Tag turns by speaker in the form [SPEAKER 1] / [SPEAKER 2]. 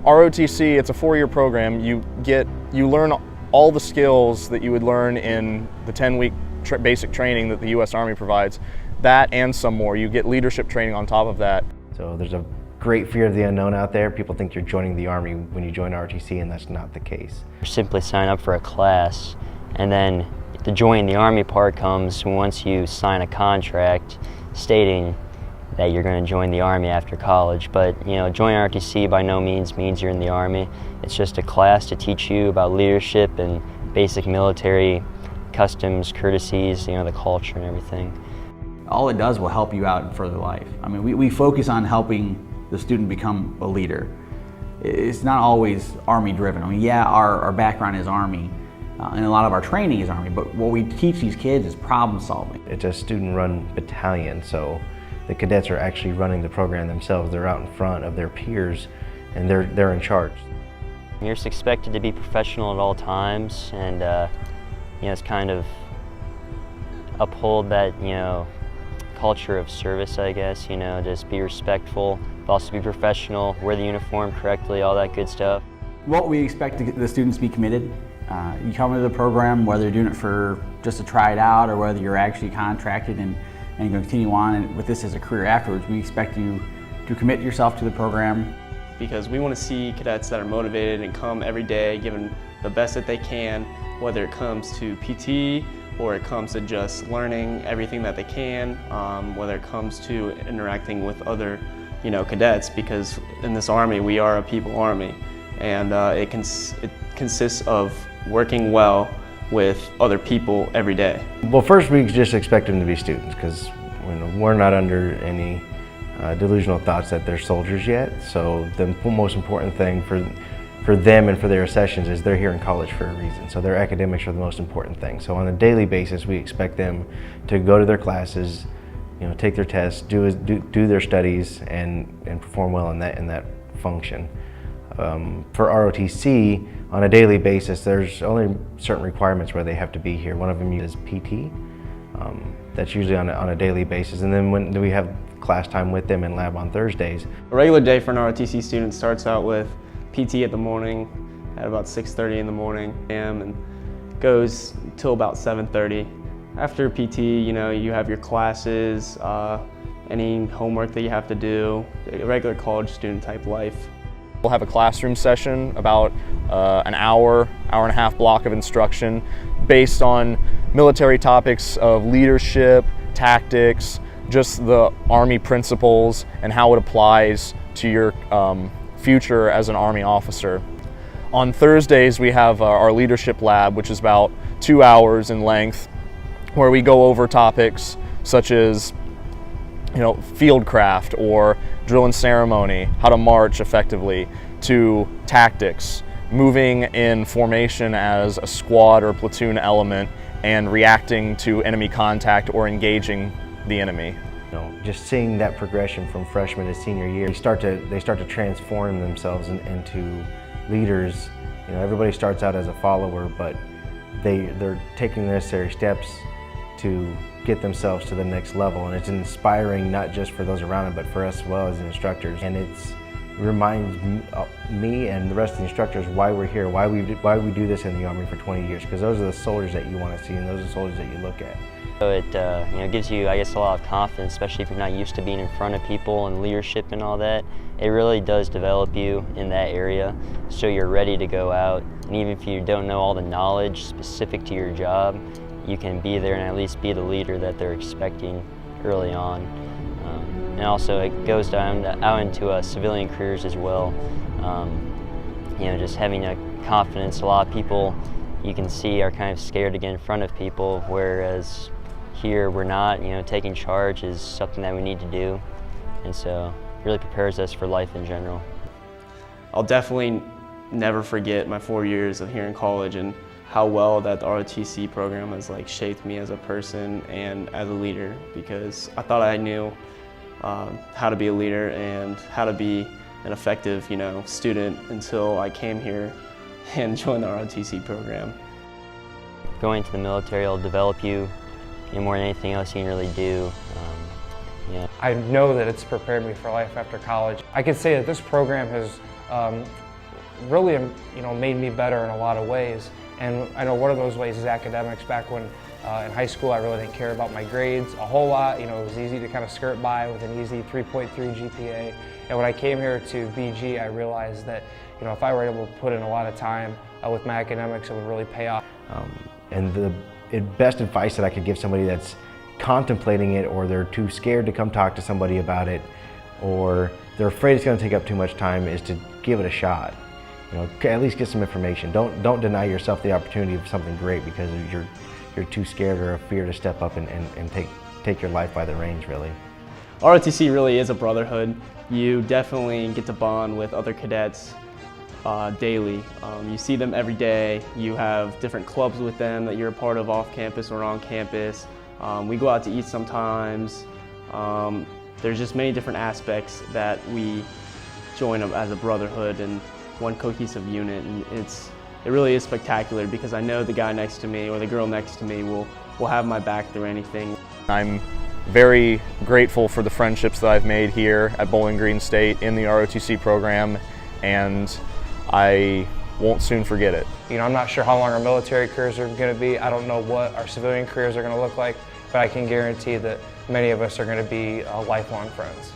[SPEAKER 1] ROTC, it's a 4-year program. You learn all the skills that you would learn in the 10-week basic training that the U.S. Army provides. That and some more. You get leadership training on top of that.
[SPEAKER 2] So there's a great fear of the unknown out there. People think you're joining the Army when you join ROTC, and that's not the case.
[SPEAKER 3] Simply sign up for a class, and then the join the Army part comes once you sign a contract stating that you're going to join the Army after college. But joining ROTC by no means you're in the Army. It's just a class to teach you about leadership and basic military customs, courtesies, the culture and everything.
[SPEAKER 4] All it does will help you out in further life. I mean, we focus on helping the student become a leader. It's not always Army driven. I mean, yeah, our background is Army, and a lot of our training is Army, but what we teach these kids is problem solving.
[SPEAKER 2] It's a student-run battalion, so the cadets are actually running the program themselves. They're out in front of their peers, and they're in charge.
[SPEAKER 3] You're just expected to be professional at all times, and it's kind of uphold that culture of service, I guess. Just be respectful, but also be professional, wear the uniform correctly, all that good stuff.
[SPEAKER 4] What we expect the students to be committed. You come into the program, whether you're doing it for just to try it out or whether you're actually contracted and you're going to continue on and with this as a career afterwards, we expect you to commit yourself to the program.
[SPEAKER 5] Because we want to see cadets that are motivated and come every day giving the best that they can, whether it comes to PT or it comes to just learning everything that they can, whether it comes to interacting with other cadets, because in this Army we are a people Army, and it consists of working well with other people every day.
[SPEAKER 2] Well, first we just expect them to be students, because we're not under any delusional thoughts that they're soldiers yet. So the most important thing for them and for their sessions is they're here in college for a reason. So their academics are the most important thing. So on a daily basis, we expect them to go to their classes, take their tests, do their studies, and perform well in that function. For ROTC, on a daily basis, there's only certain requirements where they have to be here. One of them is PT. That's usually on a daily basis. And then when we have class time with them in lab on Thursdays.
[SPEAKER 5] A regular day for an ROTC student starts out with PT at the morning at about 6:30 in the morning and goes till about 7:30. After PT, you have your classes, any homework that you have to do, a regular college student type life.
[SPEAKER 1] We'll have a classroom session, about an hour and a half block of instruction based on military topics of leadership, tactics, just the Army principles and how it applies to your future as an Army officer. On Thursdays we have our leadership lab, which is about 2 hours in length, where we go over topics such as fieldcraft or drill and ceremony, how to march effectively, to tactics, moving in formation as a squad or platoon element and reacting to enemy contact or engaging the enemy.
[SPEAKER 2] Just seeing that progression from freshman to senior year, they start to transform themselves into leaders. Everybody starts out as a follower, but they're taking the necessary steps to get themselves to the next level, and it's inspiring not just for those around them, but for us as well as instructors. And it reminds me and the rest of the instructors why we're here, why we do this in the Army for 20 years, because those are the soldiers that you want to see, and those are the soldiers that you look at.
[SPEAKER 3] So it gives you, I guess, a lot of confidence, especially if you're not used to being in front of people and leadership and all that. It really does develop you in that area, so you're ready to go out. And even if you don't know all the knowledge specific to your job, you can be there and at least be the leader that they're expecting early on. And also it goes down out into civilian careers as well. Just having a confidence. A lot of people you can see are kind of scared to get in front of people, whereas here we're not. Taking charge is something that we need to do, and so it really prepares us for life in general.
[SPEAKER 5] I'll definitely never forget my 4 years of here in college and how well that the ROTC program has shaped me as a person and as a leader, because I thought I knew how to be a leader and how to be an effective student until I came here and joined the ROTC program.
[SPEAKER 3] Going to the military will develop you more than anything else you can really do.
[SPEAKER 6] I know that it's prepared me for life after college. I could say that this program has really, made me better in a lot of ways. And I know one of those ways is academics. Back when in high school, I really didn't care about my grades a whole lot. It was easy to kind of skirt by with an easy 3.3 GPA. And when I came here to BG, I realized that if I were able to put in a lot of time with my academics, it would really pay off.
[SPEAKER 2] And the best advice that I could give somebody that's contemplating it, or they're too scared to come talk to somebody about it, or they're afraid it's going to take up too much time, is to give it a shot. At least get some information. Don't deny yourself the opportunity of something great because you're too scared or a fear to step up and take your life by the reins, really.
[SPEAKER 5] ROTC really is a brotherhood. You definitely get to bond with other cadets daily. You see them every day. You have different clubs with them that you're a part of off campus or on campus. We go out to eat sometimes. There's just many different aspects that we join as a brotherhood and one cohesive unit, and it really is spectacular because I know the guy next to me or the girl next to me will have my back through anything.
[SPEAKER 1] I'm very grateful for the friendships that I've made here at Bowling Green State in the ROTC program, and I won't soon forget it.
[SPEAKER 6] I'm not sure how long our military careers are going to be. I don't know what our civilian careers are going to look like, but I can guarantee that many of us are going to be lifelong friends.